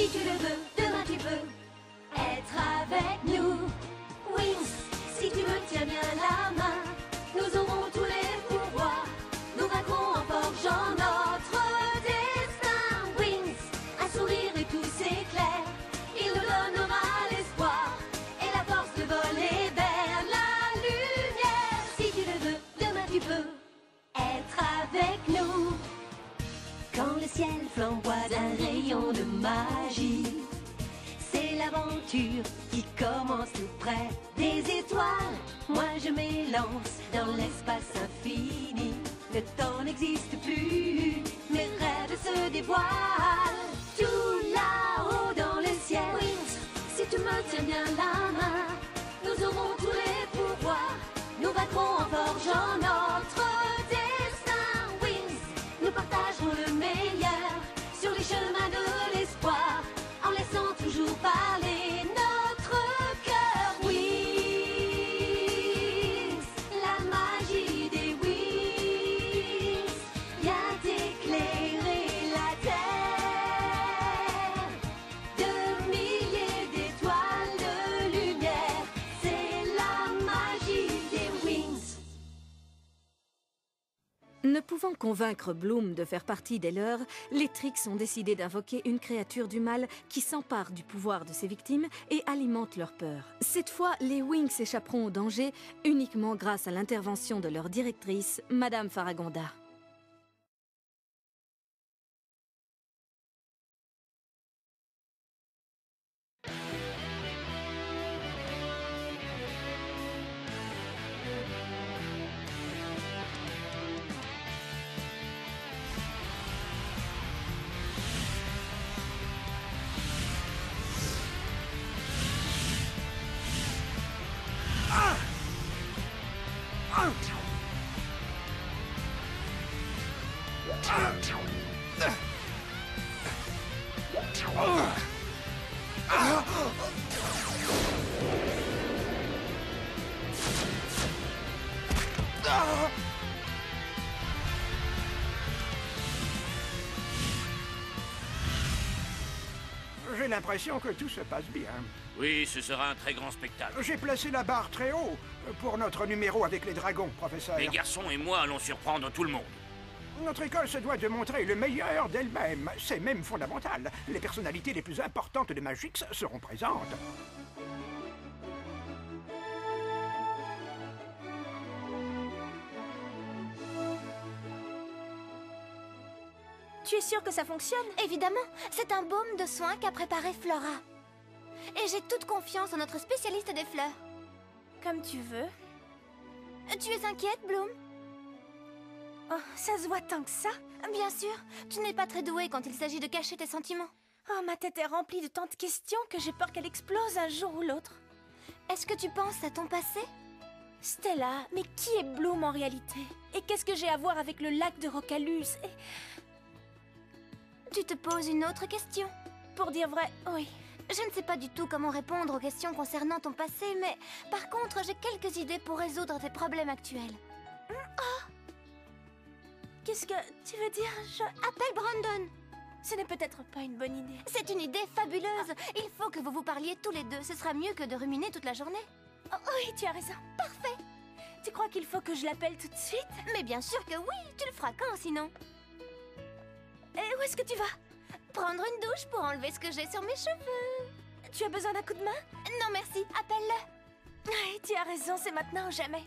Si tu le veux, demain tu peux être avec nous. Wings, si tu me tiens bien la main, nous aurons tous les pouvoirs. Nous vaincrons en forgeant notre destin. Wings, un sourire et tout s'éclaire. Il nous donnera l'espoir et la force de voler vers la lumière. Si tu le veux, demain tu peux être avec nous. Quand le ciel flamboie d'un rayon de magie, c'est l'aventure qui commence tout près des étoiles. Moi je m'élance dans l'espace infini. Le temps n'existe plus, mes rêves se dévoilent. Tout là-haut dans le ciel. Wings, si tu me tiens bien la main, nous aurons tous les pouvoirs. Nous vaincrons en forgeant notre destin. Wings, nous partagerons le meilleur sur les chemins de l'espoir, en laissant toujours parler notre cœur. Wings, la magie des wings vient éclairer la terre. De milliers d'étoiles de lumière, c'est la magie des wings. Ne pouvant convaincre Bloom de faire partie des leurs, les Trix ont décidé d'invoquer une créature du mal qui s'empare du pouvoir de ses victimes et alimente leur peur. Cette fois, les Wings s'échapperont au danger uniquement grâce à l'intervention de leur directrice, Madame Faragonda. J'ai l'impression que tout se passe bien. Oui, ce sera un très grand spectacle. J'ai placé la barre très haut pour notre numéro avec les dragons, professeur. Les garçons et moi allons surprendre tout le monde. Notre école se doit de montrer le meilleur d'elle-même. C'est même fondamental. Les personnalités les plus importantes de Magix seront présentes. Tu es sûre que ça fonctionne? Évidemment, c'est un baume de soin qu'a préparé Flora. Et j'ai toute confiance en notre spécialiste des fleurs. Comme tu veux. Tu es inquiète, Bloom? Oh, ça se voit tant que ça. Bien sûr, tu n'es pas très douée quand il s'agit de cacher tes sentiments. Oh, ma tête est remplie de tant de questions que j'ai peur qu'elle explose un jour ou l'autre. Est-ce que tu penses à ton passé? Stella, mais qui est Bloom en réalité? Et qu'est-ce que j'ai à voir avec le lac de Rocalus? Et... Tu te poses une autre question? Pour dire vrai, oui. Je ne sais pas du tout comment répondre aux questions concernant ton passé, mais par contre, j'ai quelques idées pour résoudre tes problèmes actuels. Oh! Qu'est-ce que tu veux dire? Appelle Brandon! Ce n'est peut-être pas une bonne idée. C'est une idée fabuleuse! Il faut que vous vous parliez tous les deux. Ce sera mieux que de ruminer toute la journée. Oh, oui, tu as raison. Parfait! Tu crois qu'il faut que je l'appelle tout de suite? Mais bien sûr que oui! Tu le feras quand, sinon? Et où est-ce que tu vas? Prendre une douche pour enlever ce que j'ai sur mes cheveux. Tu as besoin d'un coup de main? Non, merci. Appelle-le. Oui, tu as raison, c'est maintenant ou jamais.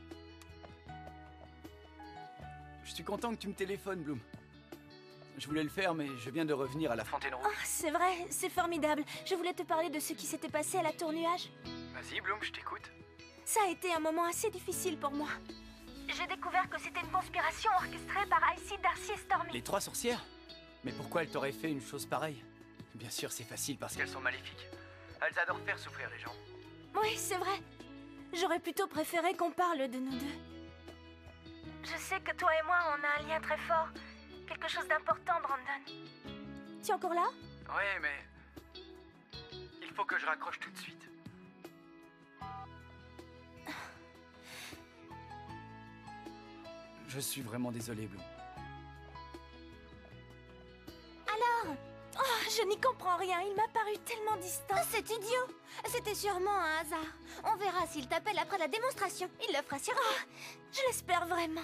Je suis content que tu me téléphones, Bloom. Je voulais le faire, mais je viens de revenir à la Fontaine Rouge. Oh, c'est vrai, c'est formidable. Je voulais te parler de ce qui s'était passé à la Tour Nuage. Vas-y, Bloom, je t'écoute. Ça a été un moment assez difficile pour moi. J'ai découvert que c'était une conspiration orchestrée par Icy, Darcy et Stormy. Les trois sorcières? Mais pourquoi elles t'auraient fait une chose pareille? Bien sûr, c'est facile parce qu'elles sont maléfiques. Elles adorent faire souffrir les gens. Oui, c'est vrai. J'aurais plutôt préféré qu'on parle de nous deux. Je sais que toi et moi, on a un lien très fort. Quelque chose d'important, Brandon. Tu es encore là? Ouais, mais... il faut que je raccroche tout de suite. Je suis vraiment désolé, Bloom. Alors? Oh, Je n'y comprends rien, il m'a paru tellement distant. C'est idiot. C'était sûrement un hasard. On verra s'il t'appelle après la démonstration. Il le fera sûrement. Je l'espère vraiment.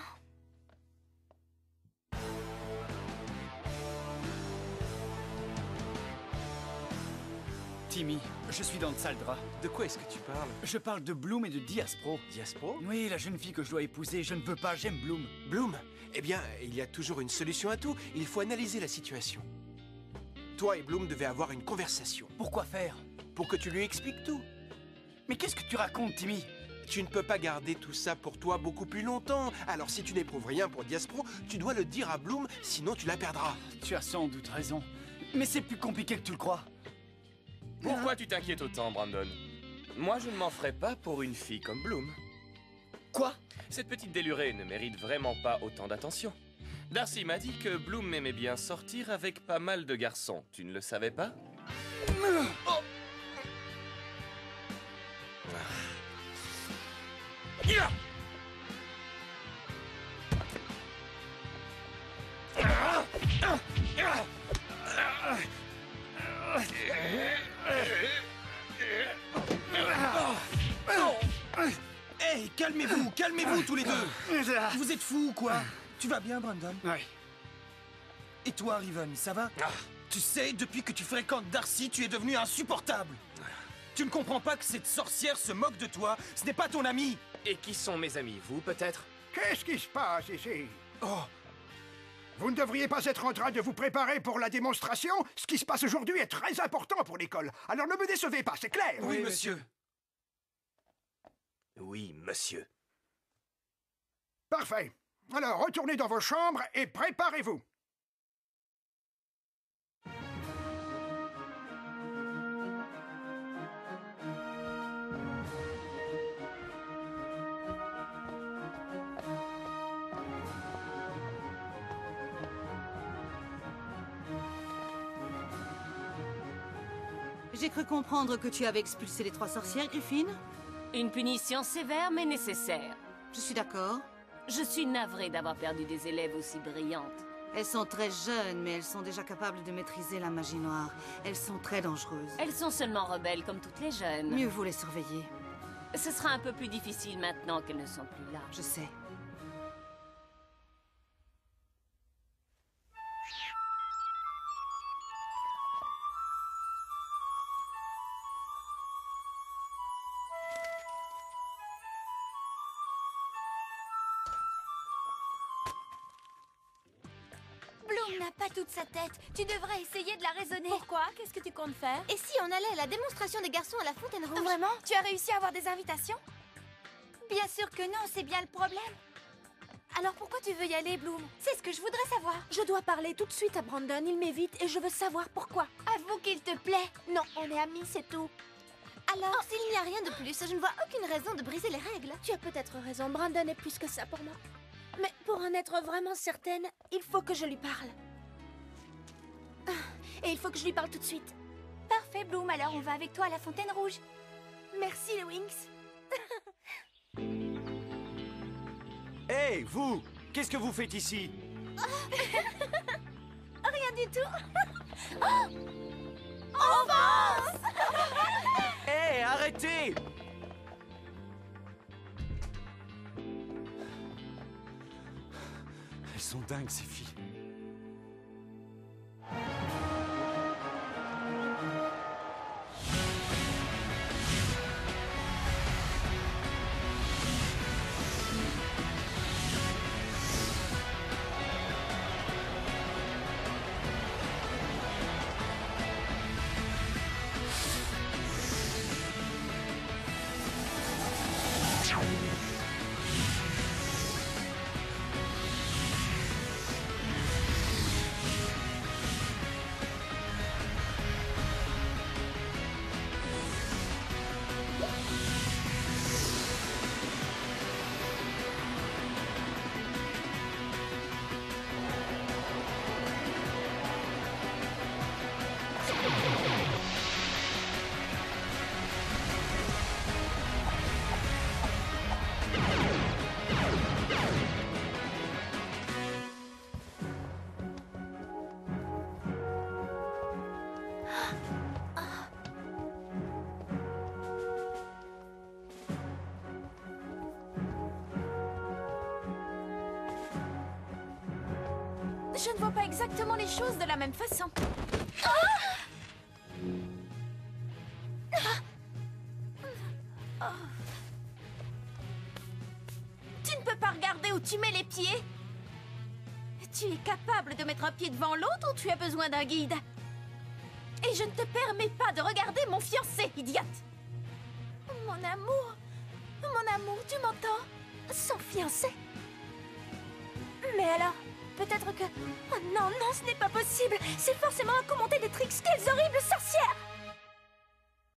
Timmy, je suis dans le sale drap. De quoi est-ce que tu parles? Je parle de Bloom et de Diaspro. Diaspro? Oui, la jeune fille que je dois épouser. Je ne veux pas, j'aime Bloom. Bloom? Eh bien, il y a toujours une solution à tout. Il faut analyser la situation. Toi et Bloom devez avoir une conversation. Pourquoi faire? Pour que tu lui expliques tout. Mais qu'est-ce que tu racontes, Timmy? Tu ne peux pas garder tout ça pour toi beaucoup plus longtemps. Alors si tu n'éprouves rien pour Diaspro, tu dois le dire à Bloom, sinon tu la perdras. Tu as sans doute raison. Mais c'est plus compliqué que tu le crois. Pourquoi tu t'inquiètes autant, Brandon? Moi, je ne m'en ferais pas pour une fille comme Bloom. Quoi? Cette petite délurée ne mérite vraiment pas autant d'attention. Darcy m'a dit que Bloom aimait bien sortir avec pas mal de garçons. Tu ne le savais pas? Hey, calmez-vous tous les deux. Vous êtes fous ou quoi? Tu vas bien, Brandon? Oui. Et toi, Riven, ça va? Tu sais, depuis que tu fréquentes Darcy, tu es devenu insupportable. Tu ne comprends pas que cette sorcière se moque de toi? Ce n'est pas ton ami. Et qui sont mes amis? Vous, peut-être? Qu'est-ce qui se passe ici? Oh, Vous ne devriez pas être en train de vous préparer pour la démonstration? Ce qui se passe aujourd'hui est très important pour l'école. Alors ne me décevez pas, c'est clair? oui, monsieur. Oui, monsieur. Parfait. Alors retournez dans vos chambres et préparez-vous. J'ai cru comprendre que tu avais expulsé les 3 sorcières, Griffin. Une punition sévère mais nécessaire. Je suis d'accord. Je suis navrée d'avoir perdu des élèves aussi brillantes. Elles sont très jeunes, mais elles sont déjà capables de maîtriser la magie noire. Elles sont très dangereuses. Elles sont seulement rebelles comme toutes les jeunes. Mieux vaut les surveiller. Ce sera un peu plus difficile maintenant qu'elles ne sont plus là. Je sais. Bloom n'a pas toute sa tête. Tu devrais essayer de la raisonner. Pourquoi? Qu'est-ce que tu comptes faire? Et si on allait à la démonstration des garçons à la Fontaine Rouge? Vraiment? Tu as réussi à avoir des invitations? Bien sûr que non, c'est bien le problème. Alors pourquoi tu veux y aller, Bloom? C'est ce que je voudrais savoir. Je dois parler tout de suite à Brandon, il m'évite et je veux savoir pourquoi. Avoue qu'il te plaît. Non, on est amis, c'est tout. Alors, s'il n'y a rien de plus, je ne vois aucune raison de briser les règles. Tu as peut-être raison, Brandon est plus que ça pour moi. Mais pour en être vraiment certaine, il faut que je lui parle. Et il faut que je lui parle tout de suite. Parfait, Bloom, alors on va avec toi à la Fontaine Rouge. Merci, les Wings. Hé, vous! Qu'est-ce que vous faites ici? Rien du tout. On avance. Hé, arrêtez! Elles sont dingues, ces filles. Je ne vois pas exactement les choses de la même façon. Tu ne peux pas regarder où tu mets les pieds. Tu es capable de mettre un pied devant l'autre ou tu as besoin d'un guide? Et je ne te permets pas de regarder mon fiancé, idiote. Mon amour, tu m'entends? Son fiancé? Mais alors, peut-être que... Oh non, non, ce n'est pas possible. C'est forcément un commenter des tricks. Quelles horribles sorcières!